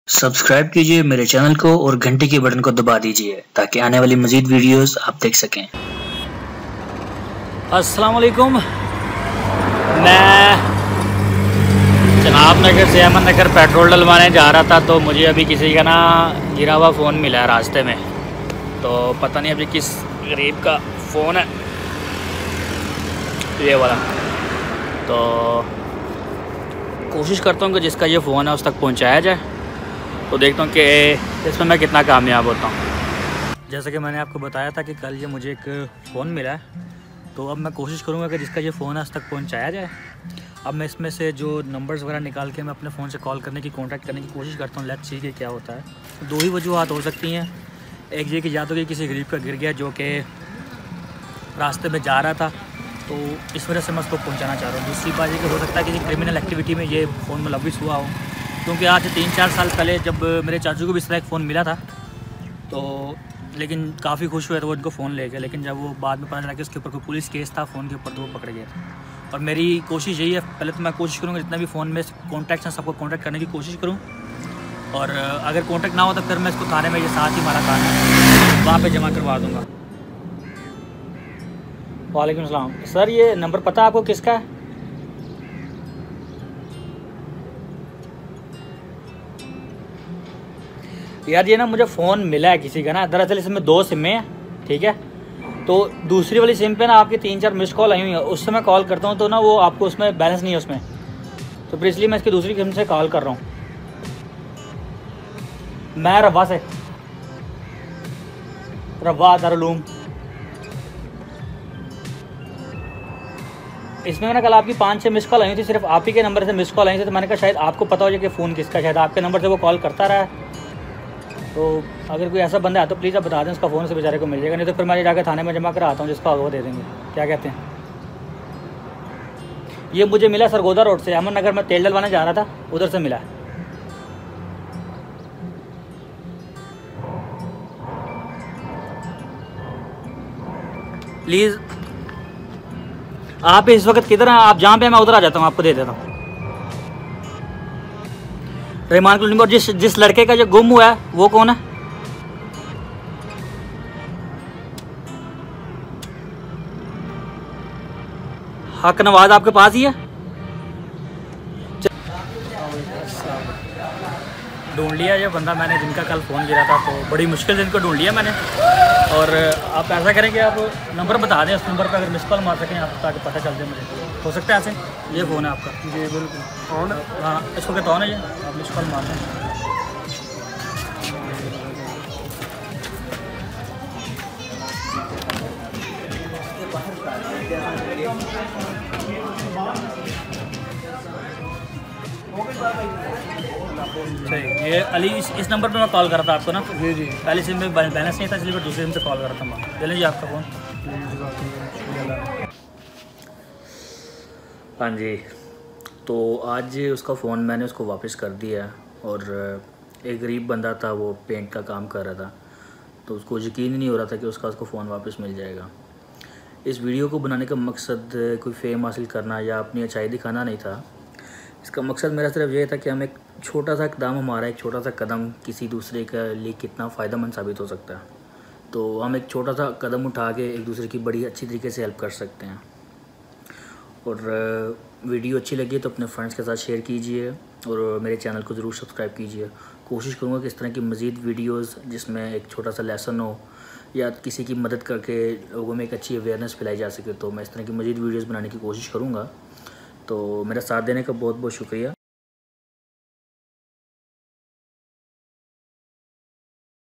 Subscribe कीजिए मेरे channel को और घंटी के बटन को दबा दीजिए ताकि आने वाली मज़ीद वीडियोस आप देख सकें। अस्सलाम वालेकुम। मैं जनाब नगर से अहमद नगर पेट्रोल डलवाने जा रहा था, तो मुझे अभी किसी का ना गिरा हुआ फ़ोन मिला है रास्ते में। तो पता नहीं अभी किस गरीब का फ़ोन है ये वाला। तो कोशिश करता हूँ कि जिसका ये फ़ोन है उस तक पहुँचाया जाए। तो देखता हूँ कि इसमें मैं कितना कामयाब होता हूँ। जैसे कि मैंने आपको बताया था कि कल ये मुझे एक फ़ोन मिला है, तो अब मैं कोशिश करूँगा कि जिसका ये फ़ोन है उस तक पहुँचाया जाए। अब मैं इसमें से जो नंबर्स वगैरह निकाल के मैं अपने फ़ोन से कॉल करने की कांटेक्ट करने की कोशिश करता हूँ। लेट्स सी कि क्या होता है। दो ही वजूहत हो सकती हैं। एक ये कि या तो कि किसी गरीब का गिर गया जो कि रास्ते में जा रहा था, तो इस वजह से मैं उसको पहुँचाना चाह रहा हूँ। दूसरी बात ये कि हो सकता है किसी क्रिमिनल एक्टिविटी में ये फ़ोन मुलविस हुआ हो, क्योंकि आज 3-4 साल पहले जब मेरे चाचू को भी इस तरह एक फ़ोन मिला था, तो लेकिन काफ़ी खुश हुए तो वो उनको फ़ोन ले गए। लेकिन जब वो बाद में पता चला कि उसके ऊपर कोई पुलिस केस था फ़ोन के ऊपर, तो वो पकड़े गए। और मेरी कोशिश यही है, पहले तो मैं कोशिश करूँगा जितना भी फ़ोन में कॉन्टैक्ट्स हैं सबको कॉन्टैक्ट करने की कोशिश करूँ, और अगर कॉन्टैक्ट ना हो तो फिर मैं इसको थाने में, ये साथ ही हमारा थाना है, वहाँ पर जमा करवा दूँगा। वालेकुम सलाम सर, ये नंबर पता आपको किसका है? यार ये ना मुझे फ़ोन मिला है किसी का ना, दरअसल इसमें 2 सिमें हैं, ठीक है। तो दूसरी वाली सिम पे ना आपकी 3-4 मिस कॉल आई हुई है, उससे मैं कॉल करता हूँ तो ना वो आपको उसमें बैलेंस नहीं है उसमें, तो फिर इसलिए मैं इसकी दूसरी सिम से कॉल कर रहा हूँ। मैं रवा से, रवा दारुल। इसमें ना कल आपकी 5-6 मिस कॉल आई थी, सिर्फ आप ही के नंबर से मिस कॉल आई थी, तो मैंने कहा शायद आपको पता हो जाए कि फ़ोन किसका, शायद आपके नंबर से वो कॉल करता रहा है। तो अगर कोई ऐसा बंदा है तो प्लीज़ आप बता दें, उसका फ़ोन से बेचारे को मिल जाएगा, नहीं तो फिर मैं जाकर थाने में जमा करा आता हूँ, जिसका होगा वो दे देंगे। क्या कहते हैं? ये मुझे मिला सरगोदा रोड से, अहमद नगर में तेल डलवाने जा रहा था, उधर से मिला। प्लीज़ आप इस वक्त किधर हैं? आप जहाँ पे मैं उधर आ जाता हूँ, आपको दे देता हूँ। रहमान कॉलोनी। और जिस लड़के का जो गुम हुआ है वो कौन है? हक नवाज आपके पास ही है? ढूंढ लिया ये बंदा मैंने, जिनका कल फ़ोन गिरा था, तो बड़ी मुश्किल से इनको ढूंढ लिया मैंने। और आप ऐसा करें कि आप नंबर बता दें, उस नंबर पर अगर मिस कॉल मार सकें आप, ताकि पता चल जाए मुझे। हो सकता है ऐसे ये फ़ोन है आपका? जी बिल्कुल ऑन है। हाँ इसको कहता हूँ ना, ये आप मिस कॉल मार दें। सही, ये अली इस नंबर पे मैं कॉल कर रहा था आपको ना। जी जी, पहले सिम में बैलेंस नहीं था, इसलिए मैं दूसरे सिम से कॉल कर रहा था मैं। ले लीजिए आपका फ़ोन। हाँ जी, तो आज उसका फ़ोन मैंने उसको वापस कर दिया। और एक गरीब बंदा था, वो पेंट का काम कर रहा था, तो उसको यकीन ही नहीं हो रहा था कि उसको फ़ोन वापस मिल जाएगा। इस वीडियो को बनाने का मकसद कोई फेम हासिल करना या अपनी अच्छाई दिखाना नहीं था। इसका मकसद मेरा सिर्फ ये था कि हम एक छोटा सा कदम, हमारा एक छोटा सा कदम किसी दूसरे के लिए कितना फ़ायदेमंद साबित हो सकता है। तो हम एक छोटा सा कदम उठा के एक दूसरे की बड़ी अच्छी तरीके से हेल्प कर सकते हैं। और वीडियो अच्छी लगी तो अपने फ्रेंड्स के साथ शेयर कीजिए और मेरे चैनल को ज़रूर सब्सक्राइब कीजिए। कोशिश करूँगा कि इस तरह की मज़ीद वीडियोस जिसमें एक छोटा सा लेसन हो या किसी की मदद करके लोगों में एक अच्छी अवेयरनेस फैलाई जा सके, तो मैं इस तरह की मज़ीद वीडियोस बनाने की कोशिश करूँगा। तो मेरा साथ देने का बहुत बहुत शुक्रिया।